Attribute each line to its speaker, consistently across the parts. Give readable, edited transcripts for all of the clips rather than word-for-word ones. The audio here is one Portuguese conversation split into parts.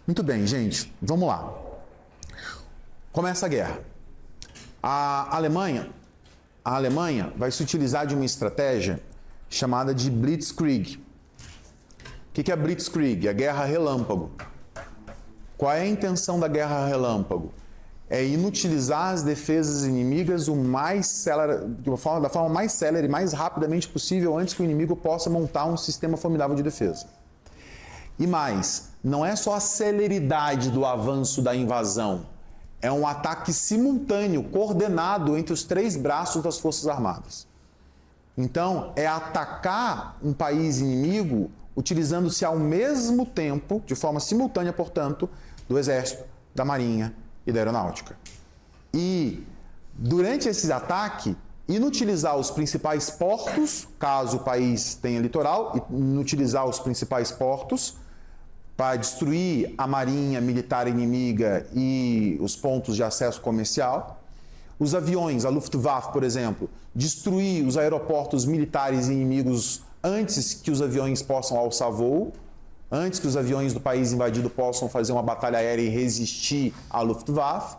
Speaker 1: Muito bem, gente, vamos lá. Começa a guerra. A Alemanha vai se utilizar de uma estratégia chamada de Blitzkrieg. O que é a Blitzkrieg? A guerra relâmpago. Qual é a intenção da guerra relâmpago? É inutilizar as defesas inimigas da forma mais célere e mais rapidamente possível antes que o inimigo possa montar um sistema formidável de defesa. E mais, não é só a celeridade do avanço da invasão, é um ataque simultâneo, coordenado entre os 3 braços das Forças Armadas. Então, é atacar um país inimigo utilizando-se ao mesmo tempo, de forma simultânea, portanto, do Exército, da Marinha e da Aeronáutica. E, durante esse ataque, inutilizar os principais portos, caso o país tenha litoral, inutilizar os principais portos para destruir a marinha militar inimiga e os pontos de acesso comercial. Os aviões, a Luftwaffe, por exemplo, destruir os aeroportos militares inimigos antes que os aviões possam alçar voo, antes que os aviões do país invadido possam fazer uma batalha aérea e resistir à Luftwaffe.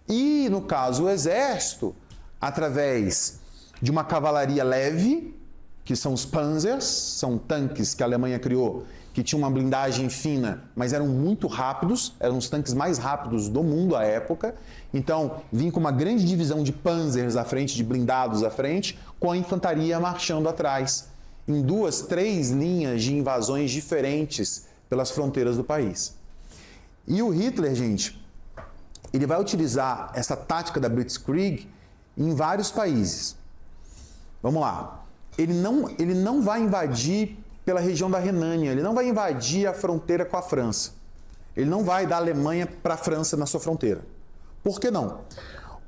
Speaker 1: E, no caso, o Exército, através de uma cavalaria leve, que são os Panzers, são tanques que a Alemanha criou, que tinham uma blindagem fina, mas eram muito rápidos, eram os tanques mais rápidos do mundo à época. Então, vinha com uma grande divisão de Panzers à frente, de blindados à frente, com a infantaria marchando atrás, em 2, 3 linhas de invasões diferentes pelas fronteiras do país. E o Hitler, gente, ele vai utilizar essa tática da Blitzkrieg em vários países. Vamos lá. Ele não vai invadir pela região da Renânia, ele não vai invadir a fronteira com a França. Ele não vai da Alemanha para a França na sua fronteira. Por que não?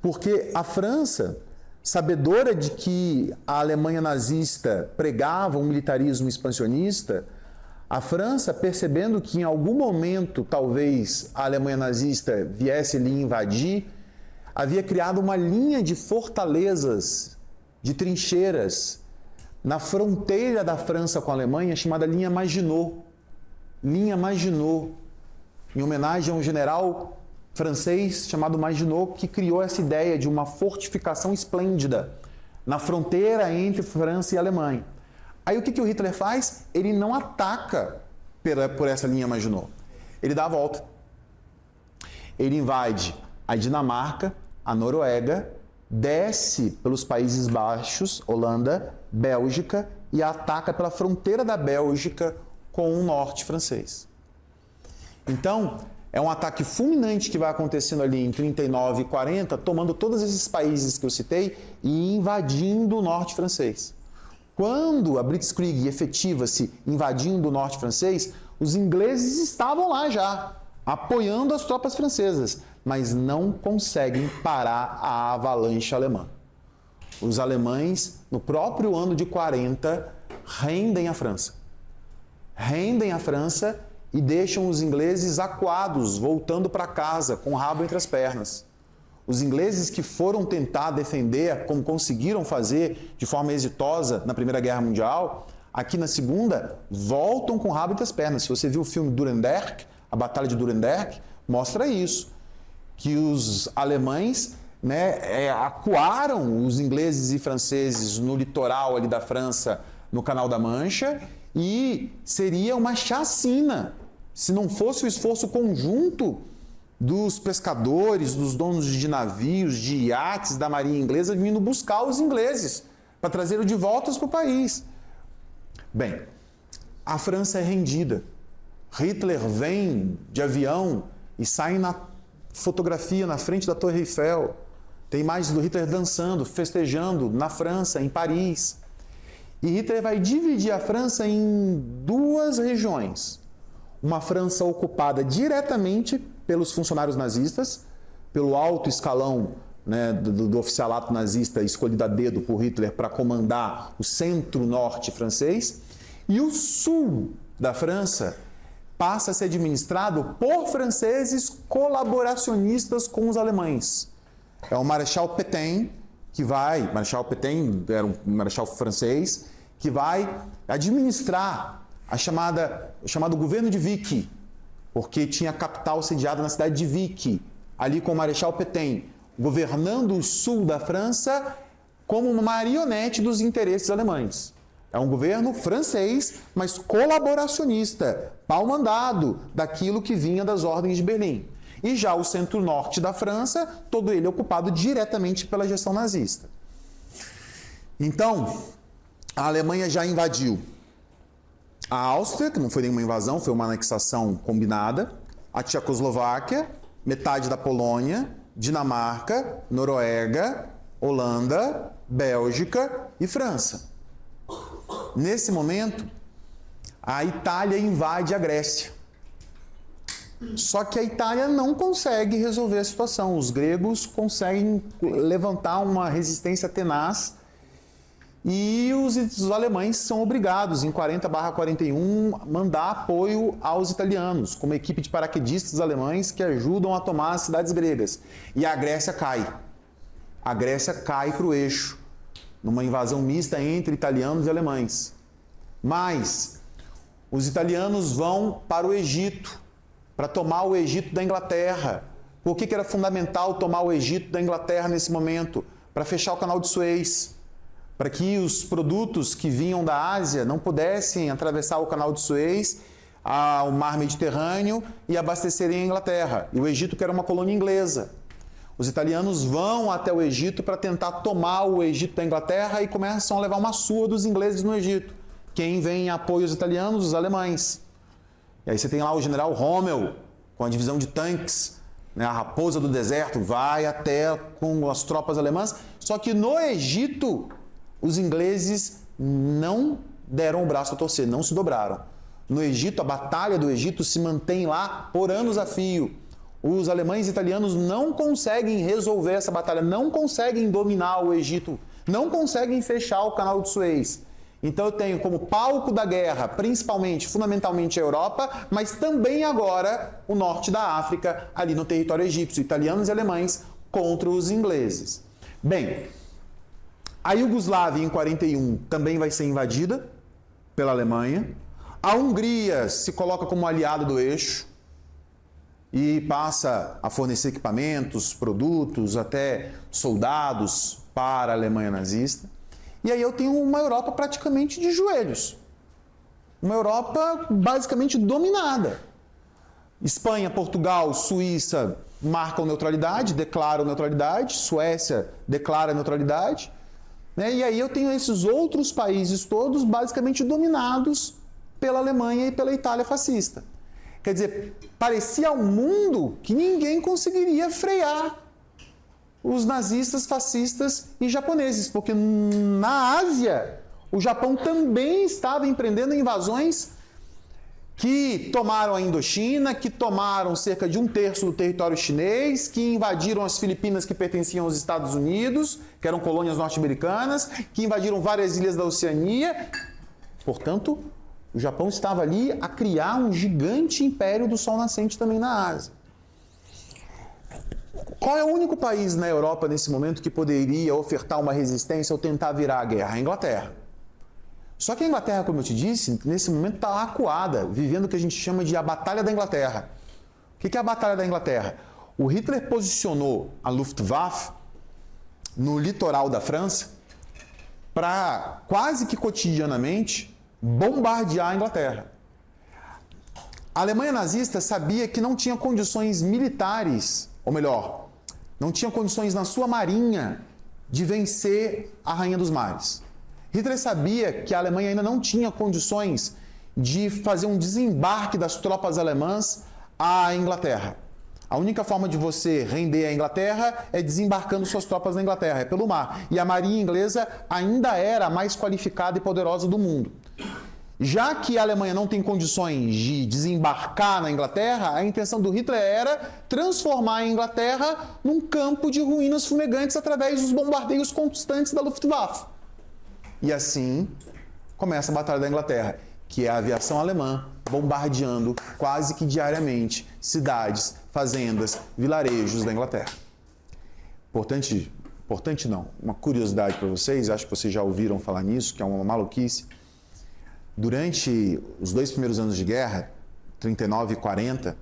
Speaker 1: Porque a França, sabedora de que a Alemanha nazista pregava um militarismo expansionista, a França, percebendo que em algum momento talvez a Alemanha nazista viesse lhe invadir, havia criado uma linha de fortalezas, de trincheiras, na fronteira da França com a Alemanha, chamada Linha Maginot. Linha Maginot, em homenagem a um general francês chamado Maginot, que criou essa ideia de uma fortificação esplêndida na fronteira entre França e Alemanha. Aí o que o Hitler faz? Ele não ataca por essa linha Maginot. Ele dá a volta. Ele invade a Dinamarca, a Noruega, desce pelos Países Baixos, Holanda, Bélgica, e ataca pela fronteira da Bélgica com o norte francês. Então, é um ataque fulminante que vai acontecendo ali em 39 e 40, tomando todos esses países que eu citei e invadindo o norte francês. Quando a Blitzkrieg efetiva-se invadindo o norte francês, os ingleses estavam lá já, apoiando as tropas francesas, mas não conseguem parar a avalanche alemã. Os alemães, no próprio ano de 40, rendem a França. Rendem a França e deixam os ingleses acuados, voltando para casa, com o rabo entre as pernas. Os ingleses que foram tentar defender, como conseguiram fazer de forma exitosa na Primeira Guerra Mundial, aqui na Segunda, voltam com o rabo entre as pernas. Se você viu o filme Nuremberg, a Batalha de Nuremberg, mostra isso, que os alemães acuaram os ingleses e franceses no litoral ali da França, no Canal da Mancha, e seria uma chacina se não fosse o esforço conjunto dos pescadores, dos donos de navios, de iates da marinha inglesa vindo buscar os ingleses para trazê-los de volta para o país. Bem, a França é rendida. Hitler vem de avião e sai na fotografia na frente da Torre Eiffel. Tem imagens do Hitler dançando, festejando na França, em Paris. E Hitler vai dividir a França em 2 regiões. Uma França ocupada diretamente pelos funcionários nazistas, pelo alto escalão do oficialato nazista escolhido a dedo por Hitler para comandar o centro-norte francês, e o sul da França passa a ser administrado por franceses colaboracionistas com os alemães. É o Marechal Pétain Marechal Pétain era um marechal francês, que vai administrar o chamado governo de Vichy, porque tinha a capital sediada na cidade de Vichy, ali com o Marechal Pétain, governando o sul da França como uma marionete dos interesses alemães. É um governo francês, mas colaboracionista, pau-mandado daquilo que vinha das ordens de Berlim. E já o centro-norte da França, todo ele ocupado diretamente pela gestão nazista. Então, a Alemanha já invadiu a Áustria, que não foi nenhuma invasão, foi uma anexação combinada, a Tchecoslováquia, metade da Polônia, Dinamarca, Noruega, Holanda, Bélgica e França. Nesse momento, a Itália invade a Grécia. Só que a Itália não consegue resolver a situação. Os gregos conseguem levantar uma resistência tenaz e os alemães são obrigados, em 40/41, mandar apoio aos italianos, com uma equipe de paraquedistas alemães que ajudam a tomar as cidades gregas. E a Grécia cai. A Grécia cai para o eixo, numa invasão mista entre italianos e alemães. Mas os italianos vão para o Egito, para tomar o Egito da Inglaterra. Por que era fundamental tomar o Egito da Inglaterra nesse momento? Para fechar o canal de Suez, para que os produtos que vinham da Ásia não pudessem atravessar o canal de Suez, o mar Mediterrâneo, e abastecerem a Inglaterra. E o Egito, que era uma colônia inglesa. Os italianos vão até o Egito para tentar tomar o Egito da Inglaterra e começam a levar uma surra dos ingleses no Egito. Quem vem em apoio aos italianos? Os alemães. E aí você tem lá o general Rommel, com a divisão de tanques, né, a raposa do deserto, vai até com as tropas alemãs. Só que no Egito, os ingleses não deram o braço a torcer, não se dobraram. No Egito, a batalha do Egito se mantém lá por anos a fio. Os alemães e italianos não conseguem resolver essa batalha, não conseguem dominar o Egito, não conseguem fechar o canal de Suez. Então eu tenho como palco da guerra, principalmente, fundamentalmente a Europa, mas também agora o norte da África, ali no território egípcio, italianos e alemães contra os ingleses. Bem, a Iugoslávia em 41 também vai ser invadida pela Alemanha. A Hungria se coloca como aliado do eixo e passa a fornecer equipamentos, produtos, até soldados para a Alemanha nazista. E aí eu tenho uma Europa praticamente de joelhos. Uma Europa basicamente dominada. Espanha, Portugal, Suíça marcam neutralidade, declaram neutralidade. Suécia declara neutralidade. E aí eu tenho esses outros países todos basicamente dominados pela Alemanha e pela Itália fascista. Quer dizer, parecia ao mundo que ninguém conseguiria frear os nazistas, fascistas e japoneses, porque na Ásia o Japão também estava empreendendo invasões que tomaram a Indochina, que tomaram cerca de 1/3 do território chinês, que invadiram as Filipinas, que pertenciam aos Estados Unidos, que eram colônias norte-americanas, que invadiram várias ilhas da Oceania. Portanto, o Japão estava ali a criar um gigante império do sol nascente também na Ásia. Qual é o único país na Europa nesse momento que poderia ofertar uma resistência ou tentar virar a guerra? A Inglaterra. Só que a Inglaterra, como eu te disse, nesse momento está acuada, vivendo o que a gente chama de a Batalha da Inglaterra. O que é a Batalha da Inglaterra? O Hitler posicionou a Luftwaffe no litoral da França para quase que cotidianamente bombardear a Inglaterra. A Alemanha nazista sabia que não tinha condições militares, ou melhor, não tinha condições na sua marinha de vencer a Rainha dos Mares. Hitler sabia que a Alemanha ainda não tinha condições de fazer um desembarque das tropas alemãs à Inglaterra. A única forma de você render a Inglaterra é desembarcando suas tropas na Inglaterra, é pelo mar. E a marinha inglesa ainda era a mais qualificada e poderosa do mundo. Já que a Alemanha não tem condições de desembarcar na Inglaterra, a intenção do Hitler era transformar a Inglaterra num campo de ruínas fumegantes através dos bombardeios constantes da Luftwaffe. E assim começa a Batalha da Inglaterra, que é a aviação alemã bombardeando quase que diariamente cidades, fazendas, vilarejos da Inglaterra. importante não, uma curiosidade para vocês, acho que vocês já ouviram falar nisso, que é uma maluquice. Durante os 2 primeiros anos de guerra, 39 e 40,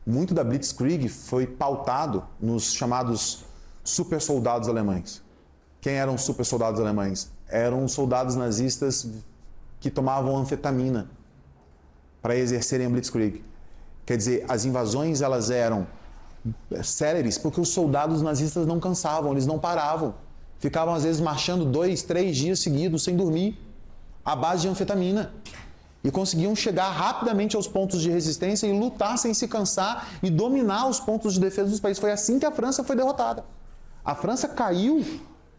Speaker 1: muito da Blitzkrieg foi pautado nos chamados super soldados alemães. Quem eram os super soldados alemães? Eram soldados nazistas que tomavam anfetamina para exercerem a Blitzkrieg. Quer dizer, as invasões elas eram céleres porque os soldados nazistas não cansavam, eles não paravam. Ficavam às vezes marchando 2, 3 dias seguidos sem dormir, à base de anfetamina. E conseguiam chegar rapidamente aos pontos de resistência e lutar sem se cansar e dominar os pontos de defesa dos países. Foi assim que a França foi derrotada. A França caiu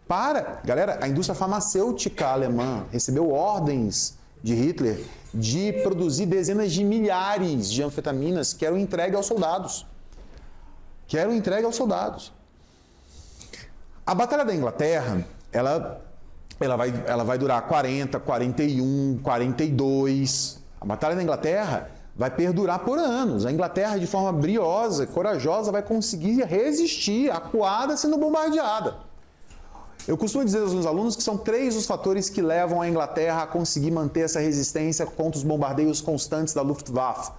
Speaker 1: para... Galera, a indústria farmacêutica alemã recebeu ordens de Hitler de produzir dezenas de milhares de anfetaminas que eram entregues aos soldados. A Batalha da Inglaterra, ela vai durar 40, 41, 42. A Batalha da Inglaterra vai perdurar por anos. A Inglaterra, de forma briosa, corajosa, vai conseguir resistir, acuada, sendo bombardeada. Eu costumo dizer aos meus alunos que são 3 os fatores que levam a Inglaterra a conseguir manter essa resistência contra os bombardeios constantes da Luftwaffe.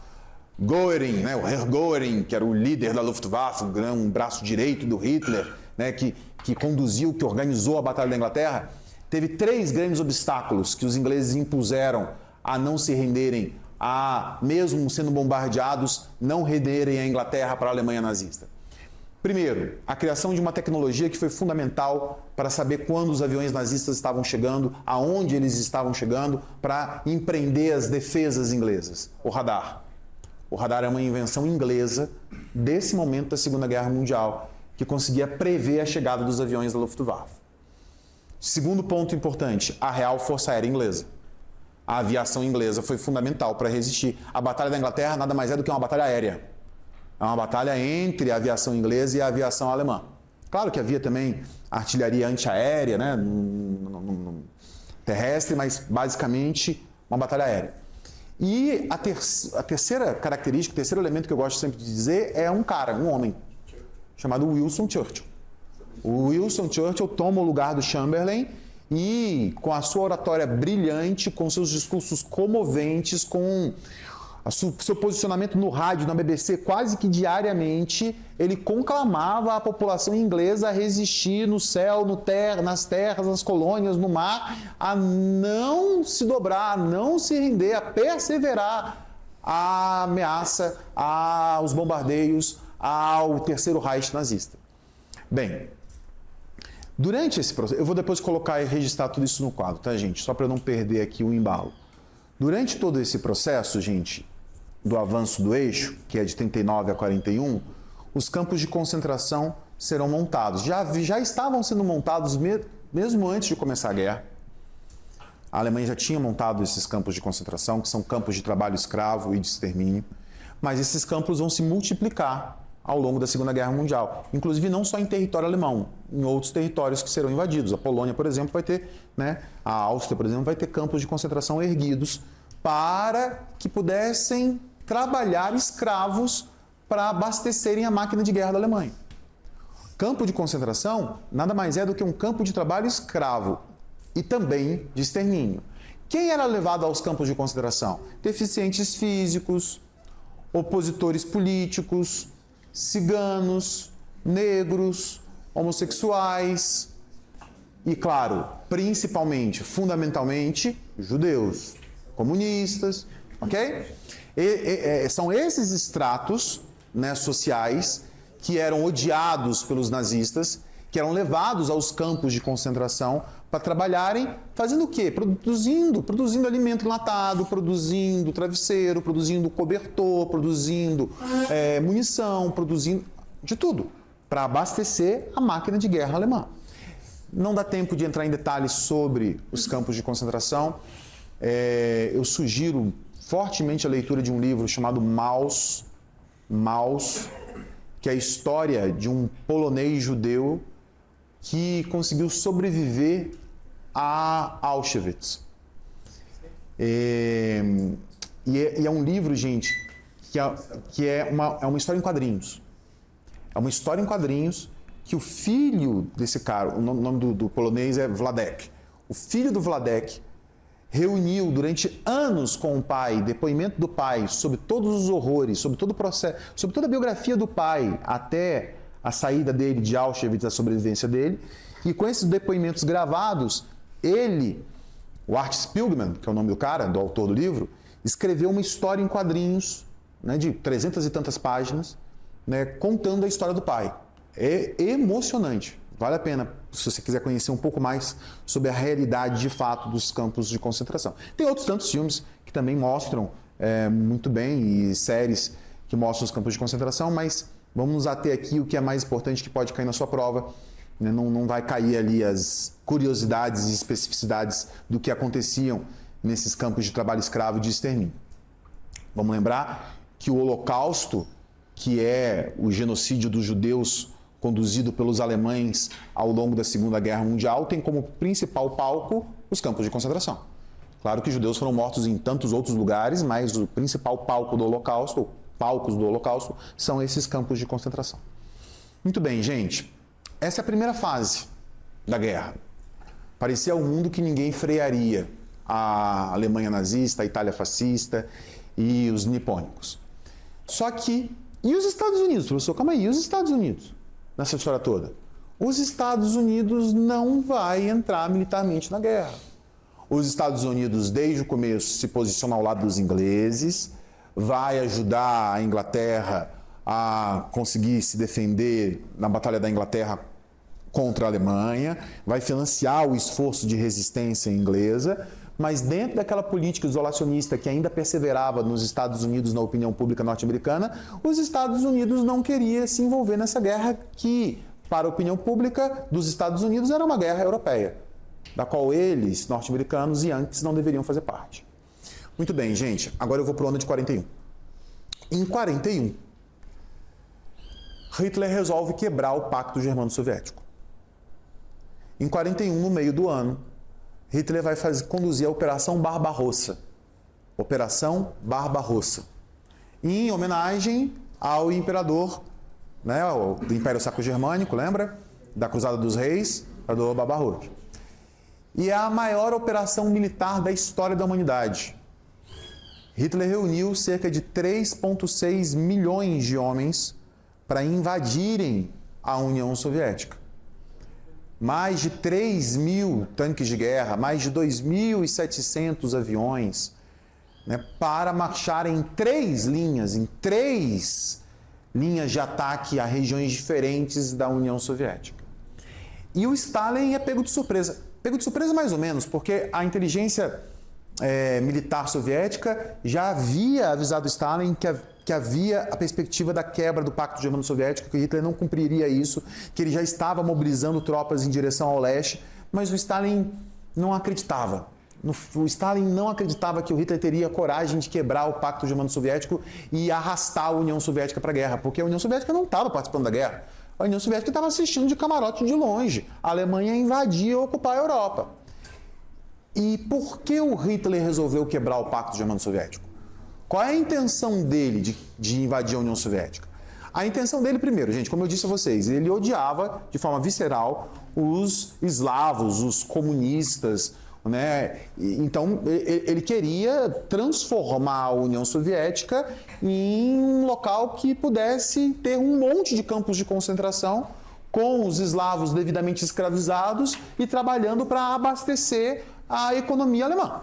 Speaker 1: Göring, né, o Herr Göring, que era o líder da Luftwaffe, um braço direito do Hitler, né, que conduziu, que organizou a Batalha da Inglaterra, teve 3 grandes obstáculos que os ingleses impuseram a não se renderem, a, mesmo sendo bombardeados, não renderem a Inglaterra para a Alemanha nazista. Primeiro, a criação de uma tecnologia que foi fundamental para saber quando os aviões nazistas estavam chegando, aonde eles estavam chegando, para empreender as defesas inglesas. O radar. O radar é uma invenção inglesa desse momento da Segunda Guerra Mundial, que conseguia prever a chegada dos aviões da Luftwaffe. Segundo ponto importante, a Real Força Aérea Inglesa. A aviação inglesa foi fundamental para resistir. A Batalha da Inglaterra nada mais é do que uma batalha aérea. É uma batalha entre a aviação inglesa e a aviação alemã. Claro que havia também artilharia antiaérea, né, no terrestre, mas basicamente uma batalha aérea. E a terceira característica, o terceiro elemento que eu gosto sempre de dizer é um homem, chamado Winston Churchill. O Winston Churchill toma o lugar do Chamberlain e, com a sua oratória brilhante, com seus discursos comoventes, com seu posicionamento no rádio, na BBC, quase que diariamente, ele conclamava a população inglesa a resistir no céu, nas terras, nas colônias, no mar, a não se dobrar, a não se render, a perseverar à ameaça, aos bombardeios, ao Terceiro Reich nazista. Bem, durante esse processo, eu vou depois colocar e registrar tudo isso no quadro, tá, gente? Só para eu não perder aqui o embalo. Durante todo esse processo, gente, do avanço do eixo, que é de 39 a 41, os campos de concentração serão montados. Já estavam sendo montados mesmo antes de começar a guerra. A Alemanha já tinha montado esses campos de concentração, que são campos de trabalho escravo e de extermínio, mas esses campos vão se multiplicar ao longo da Segunda Guerra Mundial. Inclusive não só em território alemão, em outros territórios que serão invadidos. A Polônia, por exemplo, vai ter, né, a Áustria, por exemplo, vai ter campos de concentração erguidos para que pudessem trabalhar escravos para abastecerem a máquina de guerra da Alemanha. Campo de concentração nada mais é do que um campo de trabalho escravo e também de extermínio. Quem era levado aos campos de concentração? Deficientes físicos, opositores políticos, ciganos, negros, homossexuais e, claro, principalmente, fundamentalmente, judeus, comunistas, ok? São esses estratos, né, sociais que eram odiados pelos nazistas, que eram levados aos campos de concentração para trabalharem fazendo o quê? Produzindo alimento enlatado, produzindo travesseiro, produzindo cobertor, produzindo munição, produzindo de tudo, para abastecer a máquina de guerra alemã. Não dá tempo de entrar em detalhes sobre os campos de concentração. Eu sugiro fortemente a leitura de um livro chamado Maus, que é a história de um polonês judeu que conseguiu sobreviver a Auschwitz. E é um livro, gente, que é uma história em quadrinhos. É uma história em quadrinhos que o filho desse cara, o nome do polonês é Wladek, o filho do Wladek reuniu durante anos com o pai, depoimento do pai sobre todos os horrores, sobre todo o processo, sobre toda a biografia do pai até a saída dele de Auschwitz, a sobrevivência dele, e com esses depoimentos gravados, ele, o Art Spiegelman, que é o nome do cara, do autor do livro, escreveu uma história em quadrinhos, né, de 300 e tantas páginas, né, contando a história do pai. É emocionante, vale a pena, se você quiser conhecer um pouco mais sobre a realidade de fato dos campos de concentração. Tem outros tantos filmes que também mostram muito bem, e séries que mostram os campos de concentração, mas vamos nos ater aqui o que é mais importante, que pode cair na sua prova, né? Não vai cair ali as curiosidades e especificidades do que aconteciam nesses campos de trabalho escravo e de extermínio. Vamos lembrar que o Holocausto, que é o genocídio dos judeus conduzido pelos alemães ao longo da Segunda Guerra Mundial, tem como principal palco os campos de concentração. Claro que os judeus foram mortos em tantos outros lugares, mas o principal palco do Holocausto, palcos do Holocausto, são esses campos de concentração. Muito bem, gente. Essa é a primeira fase da guerra. Parecia um mundo que ninguém frearia. A Alemanha nazista, a Itália fascista e os nipônicos. Só que, e os Estados Unidos, professor? Calma aí, e os Estados Unidos nessa história toda? Os Estados Unidos não vai entrar militarmente na guerra. Os Estados Unidos, desde o começo, se posiciona ao lado dos ingleses, vai ajudar a Inglaterra a conseguir se defender na Batalha da Inglaterra contra a Alemanha, vai financiar o esforço de resistência inglesa, mas dentro daquela política isolacionista que ainda perseverava nos Estados Unidos, na opinião pública norte-americana, os Estados Unidos não queriam se envolver nessa guerra que, para a opinião pública dos Estados Unidos, era uma guerra europeia, da qual eles, norte-americanos e yankees, não deveriam fazer parte. Muito bem, gente, agora eu vou para o ano de 41. Em 41, Hitler resolve quebrar o Pacto Germano-Soviético. Em 41, no meio do ano, Hitler vai conduzir a Operação Barbarossa. Operação Barbarossa. Em homenagem ao imperador, né, do Império Sacro-Germânico, lembra? Da Cruzada dos Reis, imperador Barbarossa. E é a maior operação militar da história da humanidade. Hitler reuniu cerca de 3,6 milhões de homens para invadirem a União Soviética. Mais de 3 mil tanques de guerra, mais de 2.700 aviões, né, para marchar em três linhas de ataque a regiões diferentes da União Soviética. E o Stalin é pego de surpresa. Pego de surpresa mais ou menos, porque a inteligência militar soviética já havia avisado Stalin que havia a perspectiva da quebra do Pacto Germano-Soviético, que Hitler não cumpriria isso, que ele já estava mobilizando tropas em direção ao leste, mas o Stalin não acreditava. O Stalin não acreditava que o Hitler teria coragem de quebrar o Pacto Germano-Soviético e arrastar a União Soviética para a guerra, porque a União Soviética não estava participando da guerra. A União Soviética estava assistindo de camarote de longe. A Alemanha invadia e ocupar a Europa. E por que o Hitler resolveu quebrar o Pacto Germano-Soviético? Qual é a intenção dele de invadir a União Soviética? A intenção dele, primeiro, gente, como eu disse a vocês, ele odiava de forma visceral os eslavos, os comunistas, né? Então, ele queria transformar a União Soviética em um local que pudesse ter um monte de campos de concentração com os eslavos devidamente escravizados e trabalhando para abastecer a economia alemã.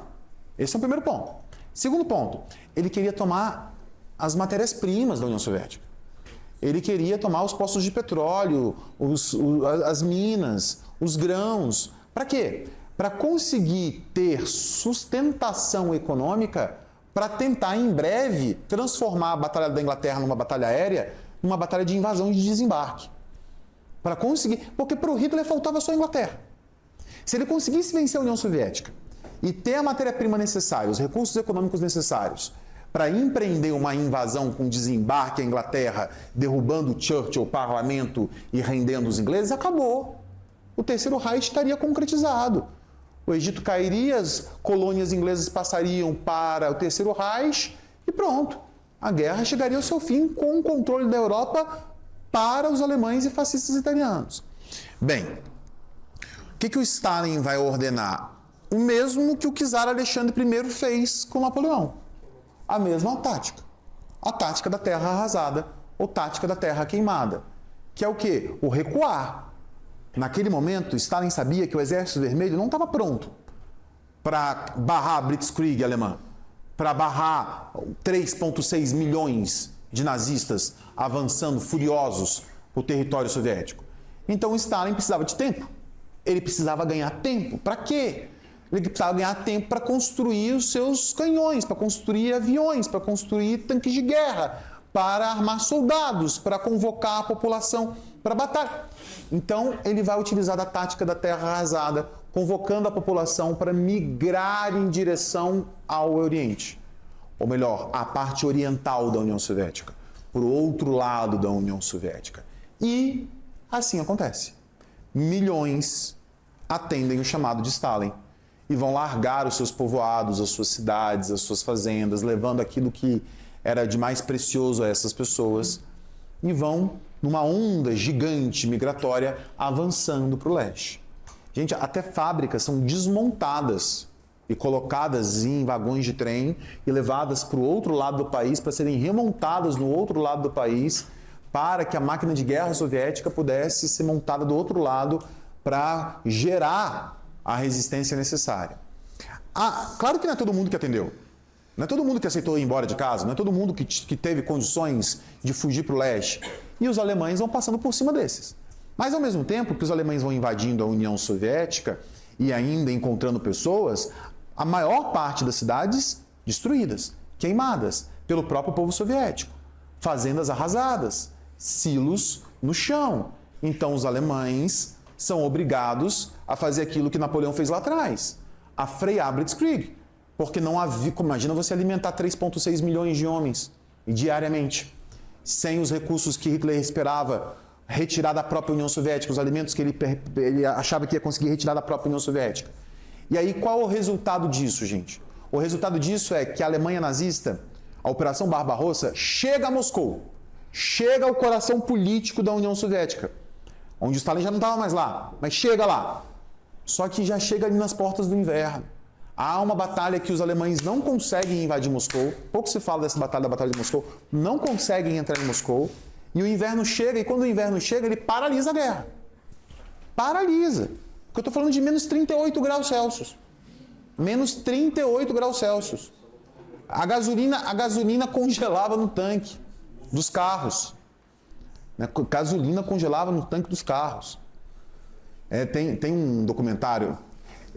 Speaker 1: Esse é o primeiro ponto. Segundo ponto, ele queria tomar as matérias-primas da União Soviética. Ele queria tomar os postos de petróleo, as minas, os grãos. Para quê? Para conseguir ter sustentação econômica para tentar, em breve, transformar a Batalha da Inglaterra numa batalha aérea, numa batalha de invasão e de desembarque. Para conseguir... Porque para o Hitler faltava só a Inglaterra. Se ele conseguisse vencer a União Soviética e ter a matéria-prima necessária, os recursos econômicos necessários para empreender uma invasão com desembarque à Inglaterra, derrubando Churchill, o parlamento e rendendo os ingleses, acabou. O Terceiro Reich estaria concretizado. O Egito cairia, as colônias inglesas passariam para o Terceiro Reich e pronto. A guerra chegaria ao seu fim com o controle da Europa para os alemães e fascistas italianos. Bem, o que o Stalin vai ordenar? O mesmo que o czar Alexandre I fez com Napoleão. A mesma tática. A tática da terra arrasada ou tática da terra queimada. Que é o quê? O recuar. Naquele momento, Stalin sabia que o Exército Vermelho não estava pronto para barrar a Blitzkrieg alemã, para barrar 3,6 milhões de nazistas avançando furiosos para o território soviético. Então Stalin precisava de tempo. Ele precisava ganhar tempo. Para quê? Ele precisava ganhar tempo para construir os seus canhões, para construir aviões, para construir tanques de guerra, para armar soldados, para convocar a população para a batalha. Então ele vai utilizar a tática da terra arrasada, convocando a população para migrar em direção ao Oriente. Ou melhor, à parte oriental da União Soviética, para o outro lado da União Soviética. E assim acontece. Milhões atendem o chamado de Stalin e vão largar os seus povoados, as suas cidades, as suas fazendas, levando aquilo que era de mais precioso a essas pessoas e vão numa onda gigante migratória avançando para o leste. Gente, até fábricas são desmontadas e colocadas em vagões de trem e levadas para o outro lado do país para serem remontadas no outro lado do país para que a máquina de guerra soviética pudesse ser montada do outro lado para gerar a resistência necessária. Claro que não é todo mundo que atendeu. Não é todo mundo que aceitou ir embora de casa, não é todo mundo que teve condições de fugir para o leste. E os alemães vão passando por cima desses. Mas, ao mesmo tempo que os alemães vão invadindo a União Soviética e ainda encontrando pessoas, a maior parte das cidades destruídas, queimadas pelo próprio povo soviético. Fazendas arrasadas, silos no chão. Então, os alemães são obrigados a fazer aquilo que Napoleão fez lá atrás, a frear a Blitzkrieg. Porque não havia, imagina você alimentar 3,6 milhões de homens diariamente, sem os recursos que Hitler esperava retirar da própria União Soviética, os alimentos que ele achava que ia conseguir retirar da própria União Soviética. E aí, qual é o resultado disso, gente? O resultado disso é que a Alemanha nazista, a Operação Barbarossa, chega a Moscou, chega ao coração político da União Soviética, onde o Stalin já não estava mais lá, mas chega lá. Só que já chega ali nas portas do inverno. Há uma batalha que os alemães não conseguem invadir Moscou, pouco se fala dessa batalha, da Batalha de Moscou, não conseguem entrar em Moscou, e o inverno chega, e quando o inverno chega, ele paralisa a guerra. Paralisa. Porque eu estou falando de menos 38 graus Celsius. Menos 38 graus Celsius. A gasolina congelava no tanque dos carros. A gasolina congelava no tanque dos carros. Tem um documentário,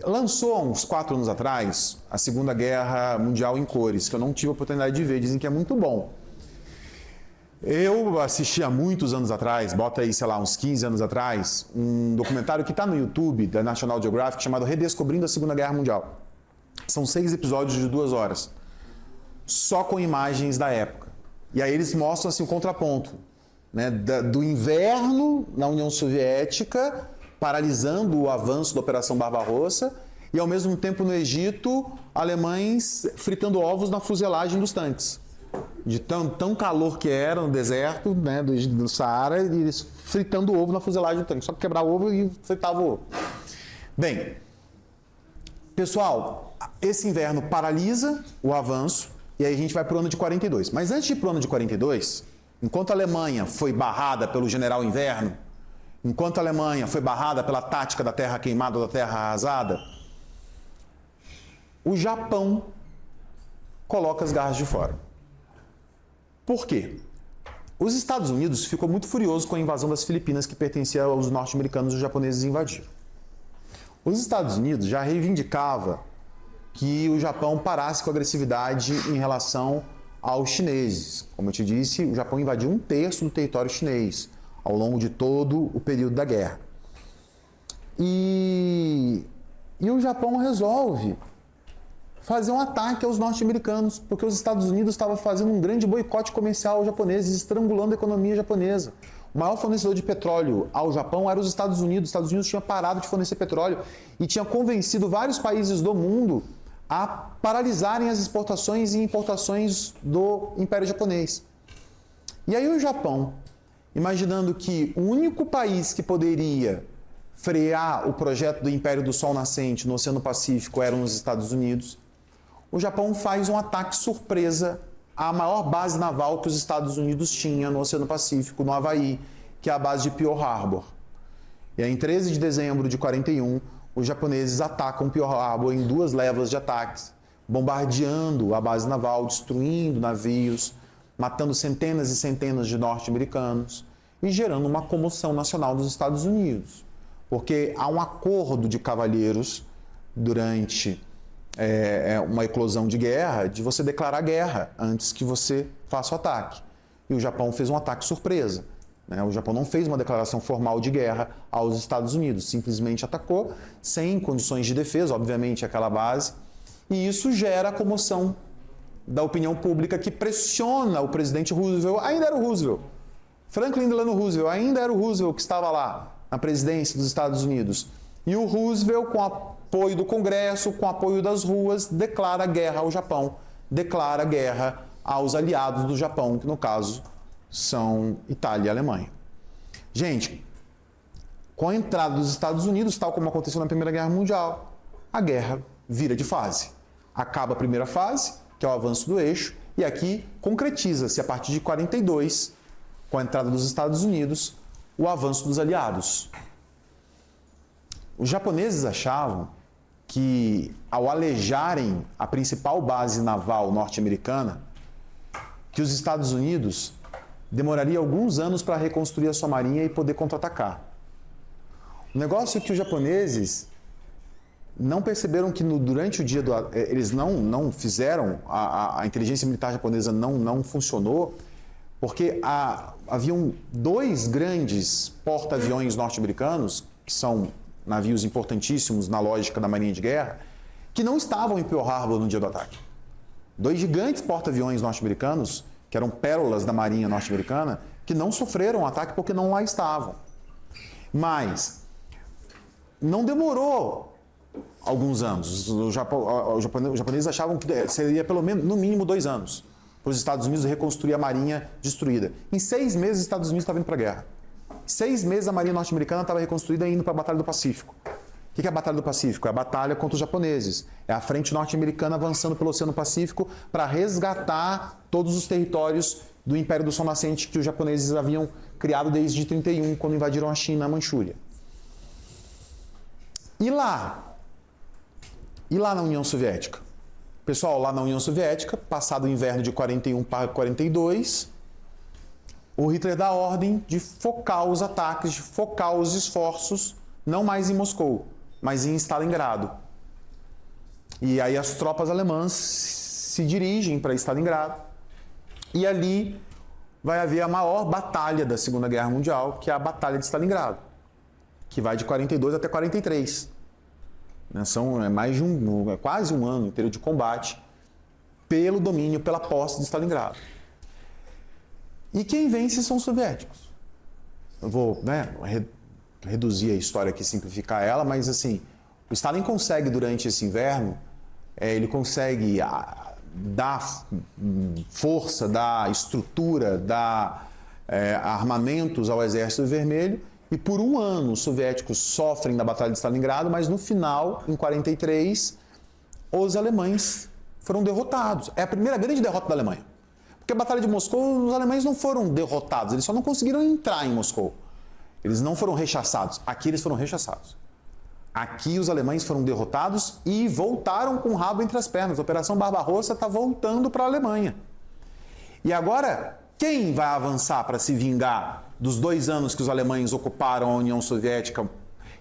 Speaker 1: lançou há uns 4 anos atrás, a Segunda Guerra Mundial em cores, que eu não tive a oportunidade de ver, dizem que é muito bom. Eu assisti há muitos anos atrás, bota aí, sei lá, uns 15 anos atrás, um documentário que está no YouTube, da National Geographic, chamado Redescobrindo a Segunda Guerra Mundial. São 6 episódios de 2 horas, só com imagens da época. E aí eles mostram assim, o contraponto, né, do inverno na União Soviética, paralisando o avanço da Operação Barbarossa, e ao mesmo tempo no Egito, alemães fritando ovos na fuselagem dos tanques. De tão calor que era no deserto, né, do Saara, e eles fritando o ovo na fuselagem do tanque. Só quebrar o ovo e fritava o ovo. Bem, pessoal, esse inverno paralisa o avanço, e aí a gente vai para o ano de 42. Mas antes de ir para o ano de 42, enquanto a Alemanha foi barrada pelo general Inverno, enquanto a Alemanha foi barrada pela tática da terra queimada ou da terra arrasada, o Japão coloca as garras de fora. Por quê? Os Estados Unidos ficou muito furioso com a invasão das Filipinas, que pertencia aos norte-americanos e os japoneses invadiram. Os Estados Unidos já reivindicava que o Japão parasse com agressividade em relação aos chineses. Como eu te disse, o Japão invadiu 1/3 do território chinês ao longo de todo o período da guerra. E o Japão resolve fazer um ataque aos norte-americanos, porque os Estados Unidos estavam fazendo um grande boicote comercial aos japoneses, estrangulando a economia japonesa. O maior fornecedor de petróleo ao Japão era os Estados Unidos. Os Estados Unidos tinham parado de fornecer petróleo e tinha convencido vários países do mundo a paralisarem as exportações e importações do Império Japonês. E aí o Japão imaginando que o único país que poderia frear o projeto do Império do Sol Nascente no Oceano Pacífico eram os Estados Unidos, o Japão faz um ataque surpresa à maior base naval que os Estados Unidos tinham no Oceano Pacífico, no Havaí, que é a base de Pearl Harbor. E aí, em 13 de dezembro de 41, os japoneses atacam Pearl Harbor em 2 levas de ataques, bombardeando a base naval, destruindo navios, matando centenas e centenas de norte-americanos e gerando uma comoção nacional dos Estados Unidos. Porque há um acordo de cavalheiros durante uma eclosão de guerra, de você declarar guerra antes que você faça o ataque. E o Japão fez um ataque surpresa. O Japão não fez uma declaração formal de guerra aos Estados Unidos, simplesmente atacou, sem condições de defesa, obviamente, aquela base, e isso gera a comoção da opinião pública que pressiona o presidente Roosevelt, ainda era o Roosevelt, Franklin Delano Roosevelt, ainda era o Roosevelt que estava lá na presidência dos Estados Unidos. E o Roosevelt, com apoio do Congresso, com apoio das ruas, declara guerra ao Japão, declara guerra aos aliados do Japão, que no caso são Itália e Alemanha. Gente, com a entrada dos Estados Unidos, tal como aconteceu na Primeira Guerra Mundial, a guerra vira de fase. Acaba a primeira fase, que é o avanço do eixo, e aqui concretiza-se, a partir de 42, com a entrada dos Estados Unidos, o avanço dos aliados. Os japoneses achavam que, ao alejarem a principal base naval norte-americana, que os Estados Unidos demoraria alguns anos para reconstruir a sua marinha e poder contra-atacar. O negócio é que os japoneses não perceberam que durante o dia eles não fizeram, a inteligência militar japonesa não funcionou, porque haviam 2 grandes porta-aviões norte-americanos, que são navios importantíssimos na lógica da marinha de guerra, que não estavam em Pearl Harbor no dia do ataque. 2 gigantes porta-aviões norte-americanos, que eram pérolas da marinha norte-americana, que não sofreram ataque porque não lá estavam. Mas não demorou alguns anos. Os japoneses achavam que seria pelo menos, no mínimo, 2 anos para os Estados Unidos reconstruir a marinha destruída. Em 6 meses, os Estados Unidos estavam indo para a guerra. Em 6 meses, a marinha norte-americana estava reconstruída e indo para a Batalha do Pacífico. O que é a Batalha do Pacífico? É a batalha contra os japoneses. É a frente norte-americana avançando pelo Oceano Pacífico para resgatar todos os territórios do Império do Sol Nascente que os japoneses haviam criado desde 31, quando invadiram a China, a Manchúria. E lá na União Soviética? Pessoal, lá na União Soviética, passado o inverno de 41 para 42, o Hitler dá a ordem de focar os ataques, de focar os esforços, não mais em Moscou, mas em Stalingrado. E aí as tropas alemãs se dirigem para Stalingrado e ali vai haver a maior batalha da Segunda Guerra Mundial, que é a Batalha de Stalingrado, que vai de 42 até 43. São quase um ano inteiro de combate pelo domínio, pela posse de Stalingrado. E quem vence são os soviéticos. Eu vou reduzir a história aqui, simplificar ela, mas assim, o Stalin consegue durante esse inverno, ele consegue dar força, dar estrutura, dar armamentos ao Exército Vermelho, e por um ano os soviéticos sofrem da Batalha de Stalingrado, mas no final, em 43, os alemães foram derrotados. É a primeira grande derrota da Alemanha. Porque a Batalha de Moscou, os alemães não foram derrotados, eles só não conseguiram entrar em Moscou. Eles não foram rechaçados. Aqui eles foram rechaçados. Aqui os alemães foram derrotados e voltaram com o rabo entre as pernas. A Operação Barbarossa está voltando para a Alemanha. E agora, quem vai avançar para se vingar dos 2 anos que os alemães ocuparam a União Soviética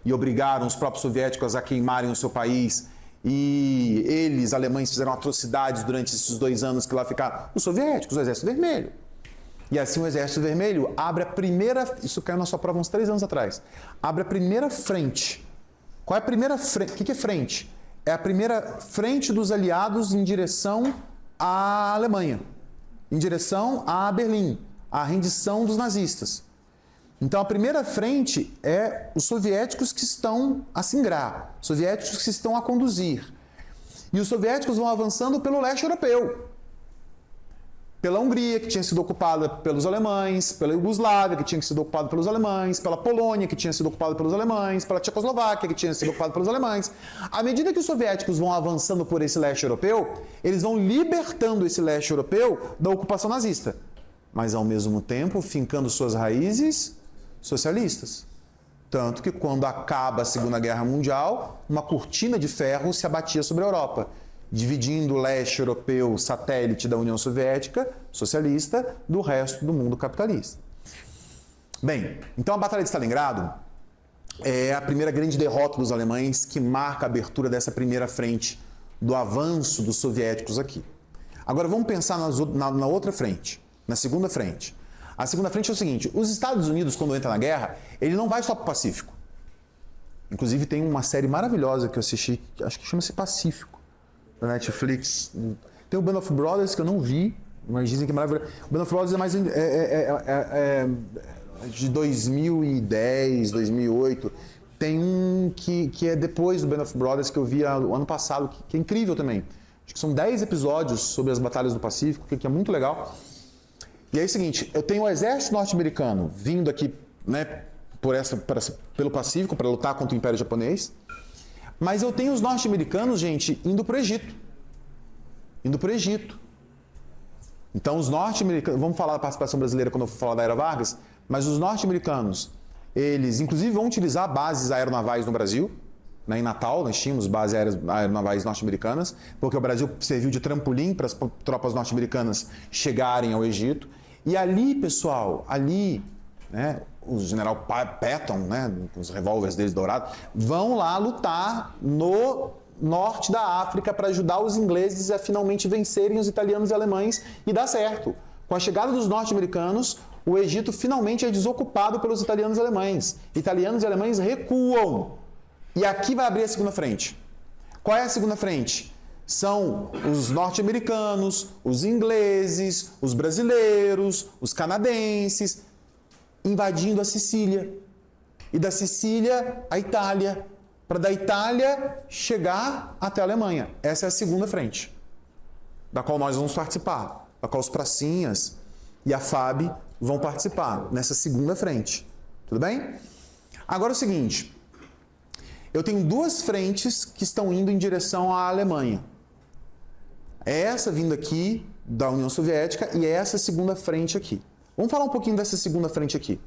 Speaker 1: e obrigaram os próprios soviéticos a queimarem o seu país? E eles, alemães, fizeram atrocidades durante esses 2 anos que lá ficaram. Os soviéticos, o Exército Vermelho. E assim o Exército Vermelho abre a primeira... Isso caiu na sua prova uns 3 anos atrás. Abre a primeira frente. Qual é a primeira frente? O que é frente? É a primeira frente dos aliados em direção à Alemanha. Em direção a Berlim. A rendição dos nazistas. Então a primeira frente é os soviéticos que estão a singrar. Soviéticos que estão a conduzir. E os soviéticos vão avançando pelo leste europeu. pela Hungria, que tinha sido ocupada pelos alemães, pela Iugoslávia, que tinha sido ocupada pelos alemães, pela Polônia, que tinha sido ocupada pelos alemães, pela Tchecoslováquia, que tinha sido ocupada pelos alemães. À medida que os soviéticos vão avançando por esse leste europeu, eles vão libertando esse leste europeu da ocupação nazista, mas ao mesmo tempo fincando suas raízes socialistas. Tanto que quando acaba a Segunda Guerra Mundial, uma cortina de ferro se abatia sobre a Europa, dividindo o leste europeu, satélite da União Soviética, socialista, do resto do mundo capitalista. Bem, então a Batalha de Stalingrado é a primeira grande derrota dos alemães que marca a abertura dessa primeira frente do avanço dos soviéticos aqui. Agora vamos pensar na outra frente, na segunda frente. A segunda frente é o seguinte: os Estados Unidos, quando entra na guerra, ele não vai só para o Pacífico. Inclusive tem uma série maravilhosa que eu assisti, acho que chama-se Pacífico, da Netflix. Tem o Band of Brothers, que eu não vi, mas dizem que é maravilhoso. O Band of Brothers é mais de 2010, 2008. Tem um que é depois do Band of Brothers, que eu vi o ano passado, que é incrível também. Acho que são 10 episódios sobre as batalhas do Pacífico, que é muito legal. E aí é o seguinte, eu tenho o exército norte-americano vindo aqui, né, pelo Pacífico para lutar contra o Império Japonês, mas eu tenho os norte-americanos, gente, indo para o Egito. Então os norte-americanos, vamos falar da participação brasileira quando eu for falar da Era Vargas, mas os norte-americanos, eles inclusive vão utilizar bases aeronavais no Brasil, né, em Natal nós tínhamos bases aeronavais norte-americanas, porque o Brasil serviu de trampolim para as tropas norte-americanas chegarem ao Egito. E ali, pessoal, né, o general Patton, né, com os revólveres deles dourados, vão lá lutar no norte da África para ajudar os ingleses a finalmente vencerem os italianos e alemães, e dá certo. Com a chegada dos norte-americanos, o Egito finalmente é desocupado pelos italianos e alemães. Italianos e alemães recuam. E aqui vai abrir a segunda frente. Qual é a segunda frente? São os norte-americanos, os ingleses, os brasileiros, os canadenses, invadindo a Sicília. E da Sicília, a Itália. Para da Itália chegar até a Alemanha. Essa é a segunda frente, da qual nós vamos participar. Da qual os pracinhas e a FAB vão participar nessa segunda frente. Tudo bem? Agora é o seguinte. Eu tenho duas frentes que estão indo em direção à Alemanha. É essa vindo aqui da União Soviética e é essa segunda frente aqui. Vamos falar um pouquinho dessa segunda frente aqui.